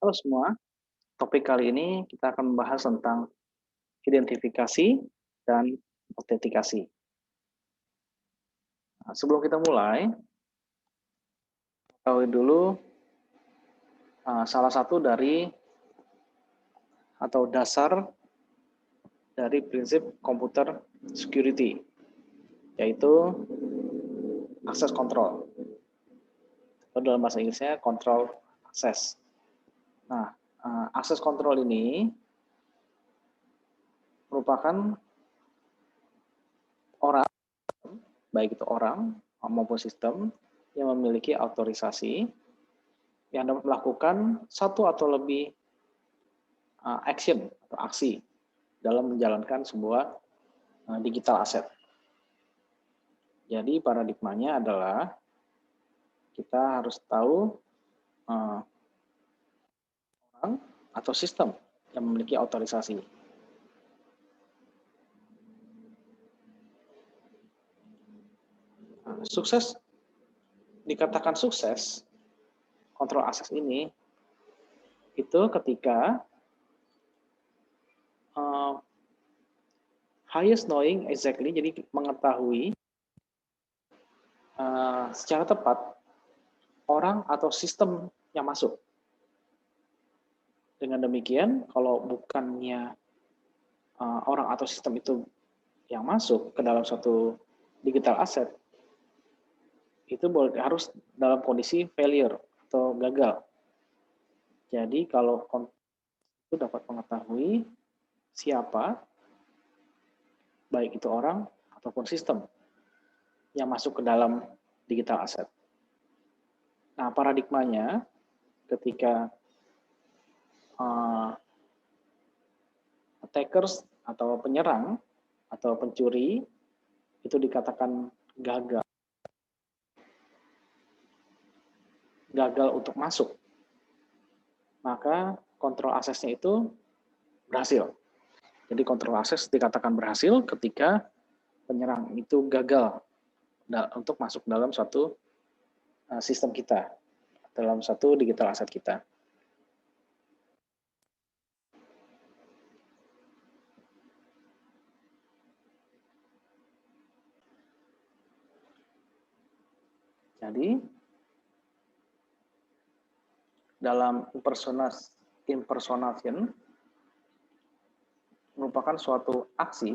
Halo semua, topik kali ini kita akan membahas tentang identifikasi dan autentikasi. Nah, sebelum kita mulai, ketahui dulu salah satu dari atau dasar dari prinsip computer security, yaitu access control. Atau dalam bahasa Inggrisnya control access. Nah, access control ini merupakan orang, baik itu orang maupun sistem yang memiliki otorisasi yang dapat melakukan satu atau lebih action atau aksi dalam menjalankan sebuah digital asset. Jadi paradigmanya adalah kita harus tahu orang atau sistem yang memiliki otorisasi. Sukses, dikatakan sukses, kontrol akses ini, itu ketika highest knowing exactly, jadi mengetahui secara tepat orang atau sistem yang masuk. Dengan demikian, kalau bukannya orang atau sistem itu yang masuk ke dalam suatu digital asset, itu harus dalam kondisi failure atau gagal. Jadi kalau itu dapat mengetahui siapa, baik itu orang ataupun sistem yang masuk ke dalam digital asset. Nah, paradigmanya ketika attackers atau penyerang atau pencuri itu dikatakan gagal untuk masuk, maka kontrol aksesnya itu berhasil. Jadi kontrol akses dikatakan berhasil ketika penyerang itu gagal untuk masuk dalam suatu sistem kita, dalam satu digital asset kita. Jadi dalam impersonation merupakan suatu aksi.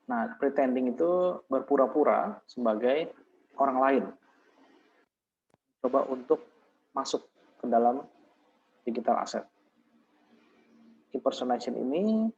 Nah, pretending itu berpura-pura sebagai orang lain. Coba untuk masuk ke dalam digital asset. Impersonation ini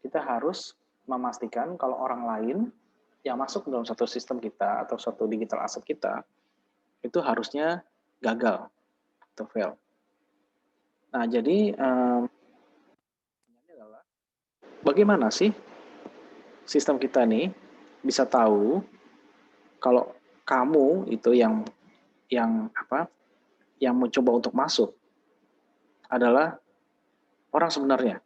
kita harus memastikan kalau orang lain yang masuk ke dalam satu sistem kita atau suatu digital asset kita itu harusnya gagal atau fail. Nah, jadi bagaimana sih sistem kita nih bisa tahu kalau kamu itu yang mencoba untuk masuk adalah orang sebenarnya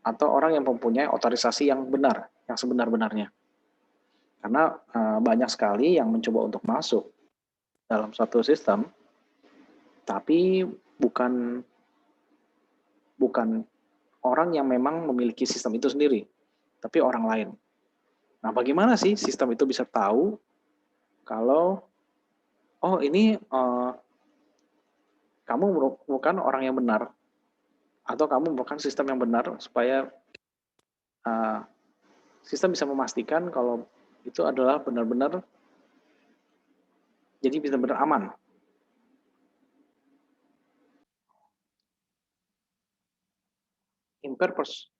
atau orang yang mempunyai otorisasi yang benar, yang sebenar-benarnya. Karena banyak sekali yang mencoba untuk masuk dalam suatu sistem, tapi bukan orang yang memang memiliki sistem itu sendiri, tapi orang lain. Nah, bagaimana sih sistem itu bisa tahu kalau ini kamu bukan orang yang benar atau kamu bukan sistem yang benar, supaya sistem bisa memastikan kalau itu adalah benar-benar, jadi benar-benar aman.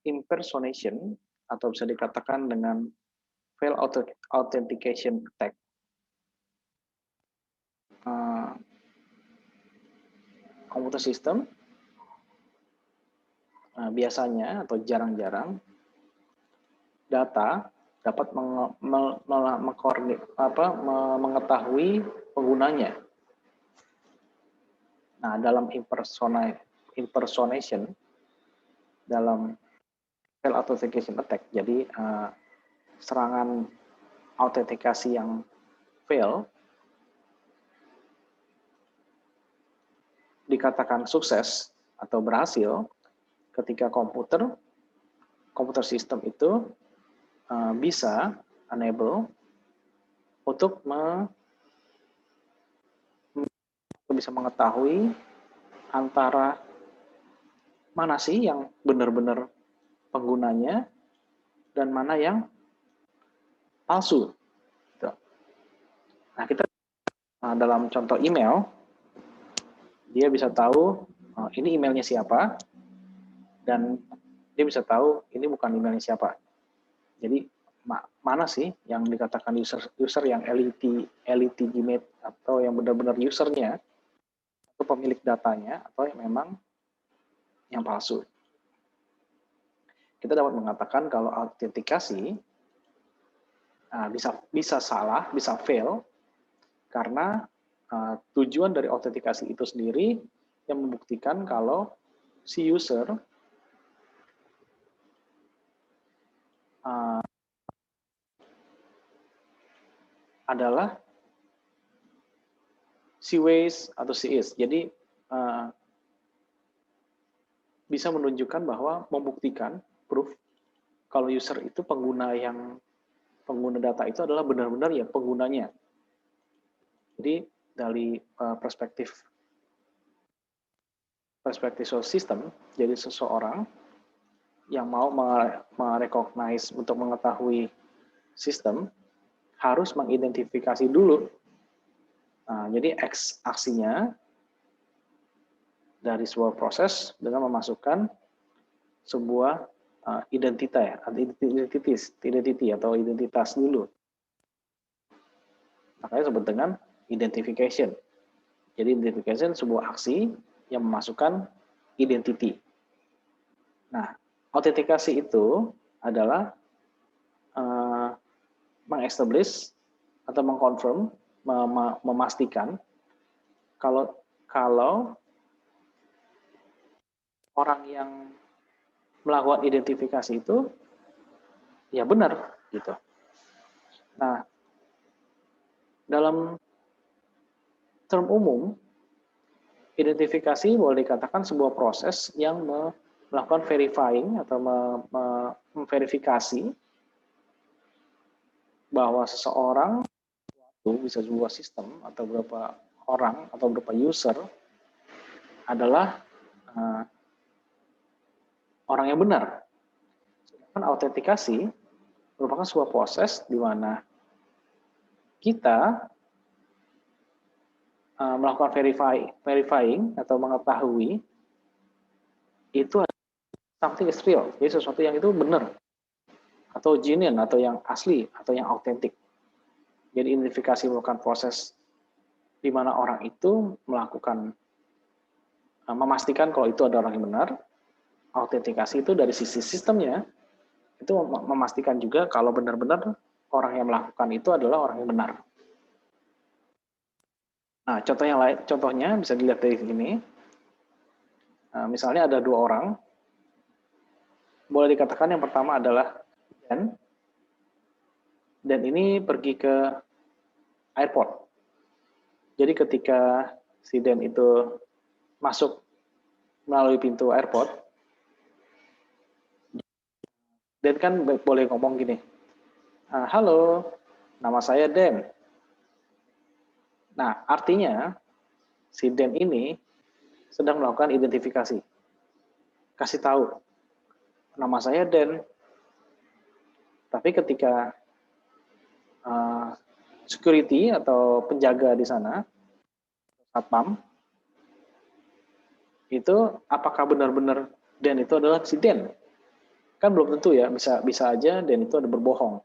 Impersonation atau bisa dikatakan dengan fail authentication attack. Komputer sistem biasanya atau jarang-jarang data dapat mengetahui penggunanya. Nah, dalam impersonation, dalam fail authentication attack, jadi serangan autentikasi yang fail, dikatakan sukses atau berhasil ketika komputer sistem itu bisa enable untuk bisa mengetahui antara mana sih yang benar-benar penggunanya dan mana yang palsu. Gitu. Nah, kita dalam contoh email, dia bisa tahu ini emailnya siapa, dan dia bisa tahu ini bukan emailnya siapa. Jadi mana sih yang dikatakan user yang legitimate atau yang benar-benar usernya atau pemilik datanya, atau yang memang yang palsu. Kita dapat mengatakan kalau autentikasi bisa salah, bisa fail, karena tujuan dari autentikasi itu sendiri yang membuktikan kalau si user adalah si ways atau si is. Jadi bisa menunjukkan bahwa membuktikan proof kalau user itu pengguna data itu adalah benar-benar ya penggunanya. Jadi dari perspektif sistem, jadi seseorang yang mau merecognize untuk mengetahui sistem harus mengidentifikasi dulu. Nah, jadi aksinya dari sebuah proses dengan memasukkan sebuah identitas dulu. Makanya disebut dengan identification. Jadi identification sebuah aksi yang memasukkan identity. Nah, autentikasi itu adalah mengestablish atau mengkonfirm, memastikan kalau orang yang melakukan identifikasi itu ya benar gitu. Nah, dalam term umum, identifikasi boleh dikatakan sebuah proses yang melakukan verifying atau memverifikasi bahwa seseorang itu bisa sebuah sistem atau beberapa orang atau beberapa user adalah orang yang benar. Sedangkan autentikasi merupakan sebuah proses di mana kita melakukan verifying atau mengetahui itu something is real, jadi sesuatu yang itu benar atau genuine atau yang asli atau yang autentik. Jadi identifikasi merupakan proses di mana orang itu melakukan memastikan kalau itu ada orang yang benar. Autentikasi itu dari sisi sistemnya itu memastikan juga kalau benar-benar orang yang melakukan itu adalah orang yang benar. Nah, contohnya bisa dilihat dari sini. Misalnya ada dua orang, boleh dikatakan yang pertama adalah Dan ini pergi ke airport. Jadi ketika si Dan itu masuk melalui pintu airport, Dan kan boleh ngomong gini, halo, nama saya Dan. Nah, artinya si Dan ini sedang melakukan identifikasi. Kasih tahu, nama saya Dan. Tapi ketika security atau penjaga di sana, satpam, itu apakah benar-benar Dan itu adalah si Dan? Kan belum tentu ya, bisa aja Dan itu ada berbohong.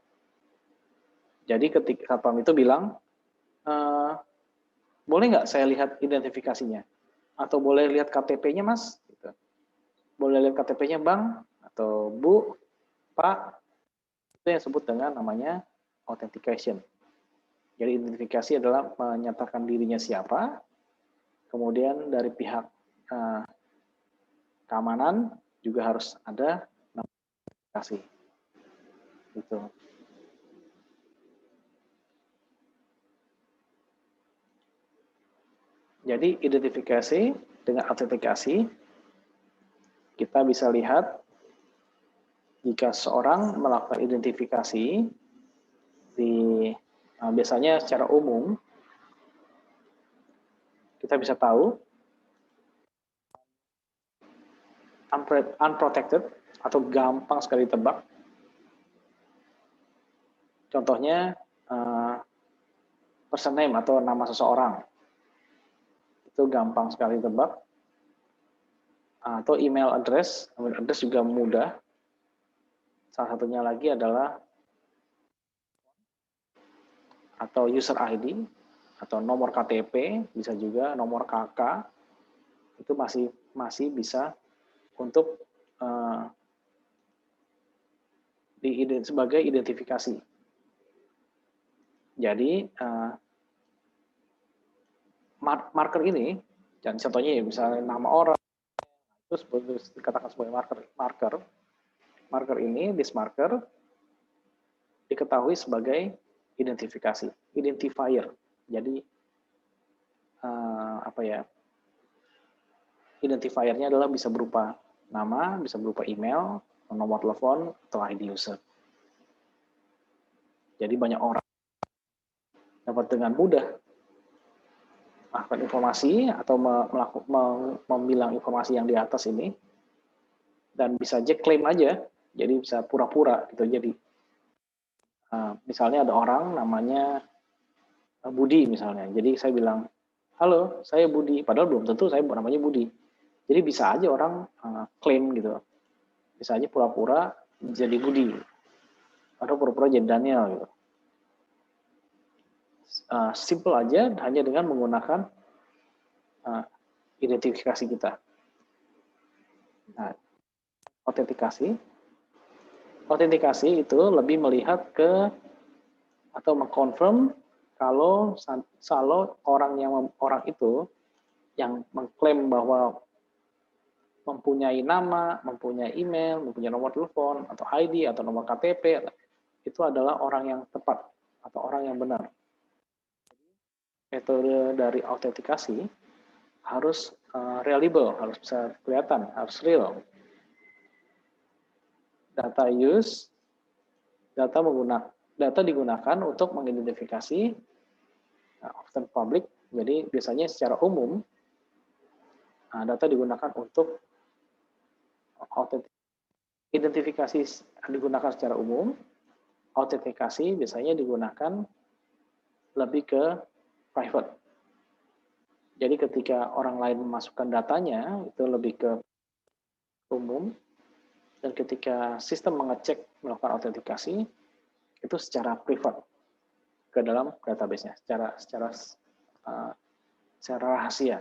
Jadi ketika satpam itu bilang, boleh nggak saya lihat identifikasinya? Atau boleh lihat KTP-nya mas? Gitu. Boleh lihat KTP-nya bang? Atau bu, pak? Itu yang disebut dengan namanya authentication. Jadi identifikasi adalah menyatakan dirinya siapa, kemudian dari pihak keamanan juga harus ada autentikasi. Gitu. Jadi identifikasi dengan autentikasi, kita bisa lihat jika seorang melakukan identifikasi biasanya secara umum, kita bisa tahu unprotected atau gampang sekali tebak. Contohnya person name atau nama seseorang, itu gampang sekali tebak. Atau email address juga mudah. Salah satunya lagi adalah atau user ID atau nomor KTP, bisa juga nomor KK, itu masih bisa untuk sebagai identifikasi. Jadi marker ini, dan contohnya ya misalnya nama orang itu dikatakan sebagai marker. Marker ini, this marker diketahui sebagai identifikasi, identifier. Jadi identifiernya adalah bisa berupa nama, bisa berupa email, nomor telepon, atau ID user. Jadi banyak orang dapat dengan mudah melakukan informasi atau membilang informasi yang di atas ini, dan bisa aja klaim aja, jadi bisa pura-pura gitu. Jadi misalnya ada orang namanya Budi misalnya, jadi saya bilang, halo saya Budi, padahal belum tentu saya namanya Budi. Jadi bisa aja orang klaim gitu, bisa aja pura-pura jadi Budi, atau pura-pura jadi Daniel gitu. Simple aja, hanya dengan menggunakan identifikasi kita. Nah, autentikasi itu lebih melihat ke atau mengkonfirm kalau orang itu yang mengklaim bahwa mempunyai nama, mempunyai email, mempunyai nomor telepon atau ID atau nomor KTP, itu adalah orang yang tepat atau orang yang benar. Metode dari autentikasi harus reliable, harus bisa kelihatan, harus real. Data digunakan untuk mengidentifikasi often public. Jadi biasanya secara umum data digunakan untuk identifikasi digunakan secara umum, autentikasi biasanya digunakan lebih ke private. Jadi ketika orang lain memasukkan datanya, itu lebih ke umum, dan ketika sistem melakukan autentikasi, itu secara privat ke dalam database-nya, secara rahasia.